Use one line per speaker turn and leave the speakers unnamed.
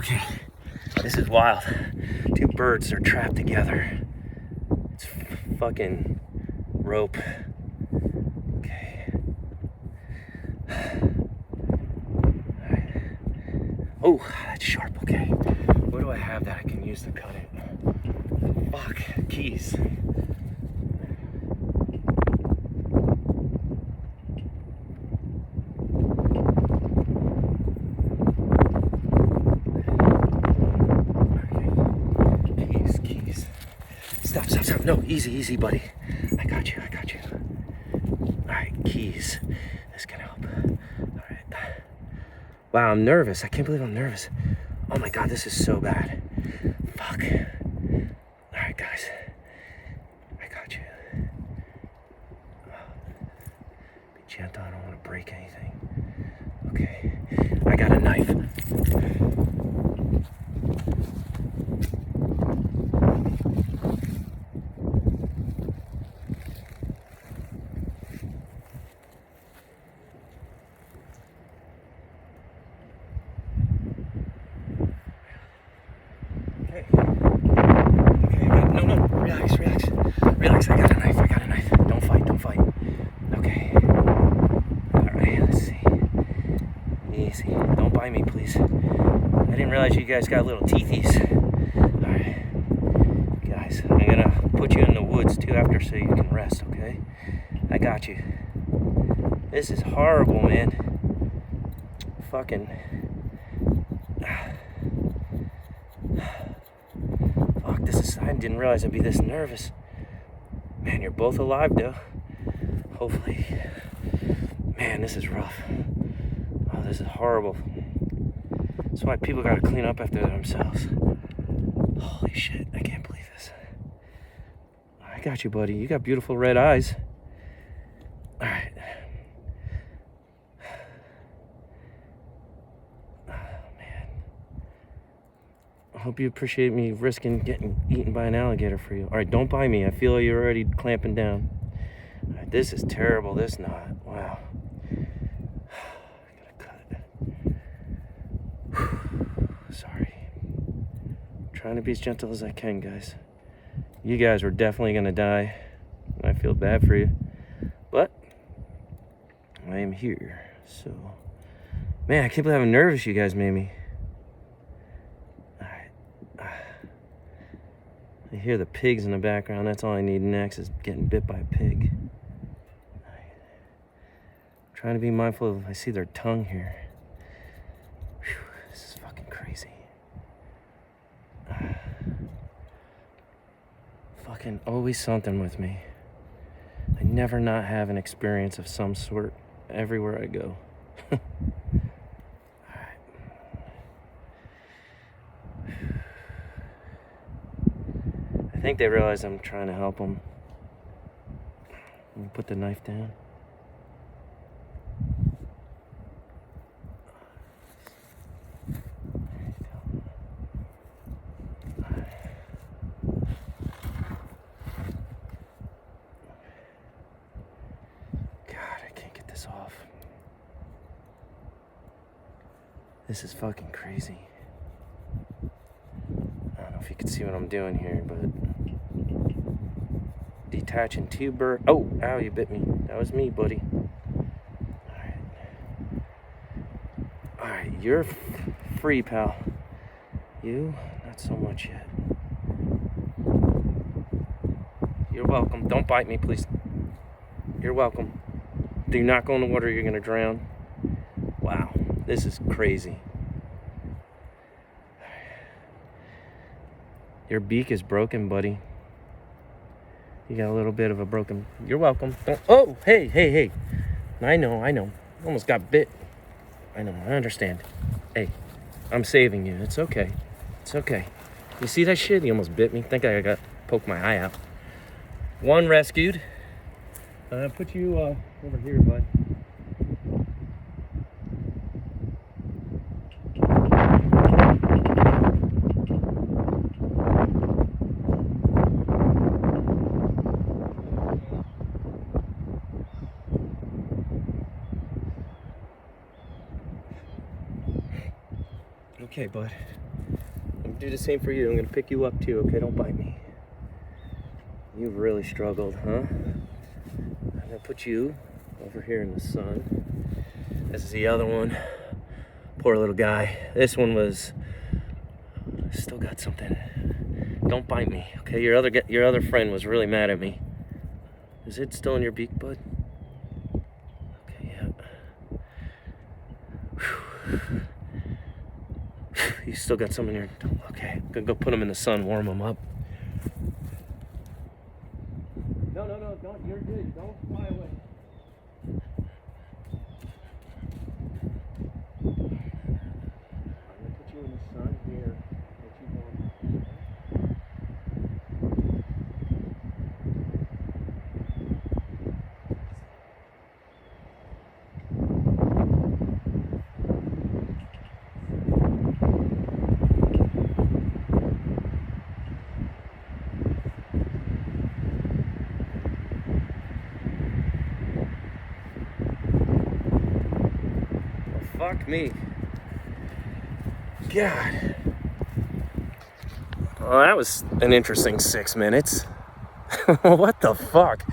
Okay, this is wild. Two birds are trapped together. It's fucking rope. Okay. Oh, that's sharp. Okay. What do I have that I can use to cut it? Fuck, keys. Stop. No, easy, buddy. I got you. All right, keys. This can help. All right. Wow, I'm nervous. I can't believe I'm nervous. Oh my God, this is so bad. Fuck. All right, guys. I got you. Be gentle. I don't want to break anything. Okay. I got a knife. Okay, no, relax. I got a knife. Don't fight. Okay. All right, let's see. Easy. Don't bite me, please. I didn't realize you guys got little teethies. All right, guys, I'm gonna put you in the woods too after so you can rest, okay? I got you. This is horrible, man. Fucking... I didn't realize I'd be this nervous. Man, you're both alive, though. Hopefully. Man, this is rough. Oh, this is horrible. That's why people gotta clean up after themselves. Holy shit, I can't believe this. I got you, buddy. You got beautiful red eyes. All right. I hope you appreciate me risking getting eaten by an alligator for you. All right, don't bite me. I feel like you're already clamping down. All right, this is terrible, this knot. Wow. I gotta cut. Sorry. I'm trying to be as gentle as I can, guys. You guys were definitely gonna die. I feel bad for you. But I am here, so... Man, I can't believe how nervous you guys made me. I hear the pigs in the background. That's all I need next is getting bit by a pig. I'm trying to be mindful of, I see their tongue here. Whew, this is fucking crazy. Fucking always something with me. I never not have an experience of some sort everywhere I go. I think they realize I'm trying to help them. Let me put the knife down. God, I can't get this off. This is fucking crazy. I don't know if you can see what I'm doing here, but detaching two birds. Oh, ow, you bit me. That was me, buddy. All right, you're free, pal. You, not so much yet. You're welcome. Don't bite me, please. You're welcome. Do not go in the water, you're gonna drown. Wow, this is crazy. Your beak is broken, buddy. You got a little bit of a broken... You're welcome. Don't... Oh, hey. I know. Almost got bit. I know, I understand. Hey, I'm saving you. It's okay. You see that shit? He almost bit me. Think I got poked my eye out. One rescued. Put you over here, bud. Okay, bud. I'm gonna do the same for you. I'm gonna pick you up too, okay? Don't bite me. You've really struggled, huh? I'm gonna put you over here in the sun. This is the other one. Poor little guy. This one was still got something. Don't bite me, okay? Your other friend was really mad at me. Is it still in your beak, bud? Okay, yeah. Whew. You still got some in your... Okay, I'm gonna go put them in the sun, warm them up. No, don't. You're good. Don't fly away. I'm gonna put you in the sun here. Let you warm Fuck me. God. Well, that was an interesting 6 minutes. What the fuck?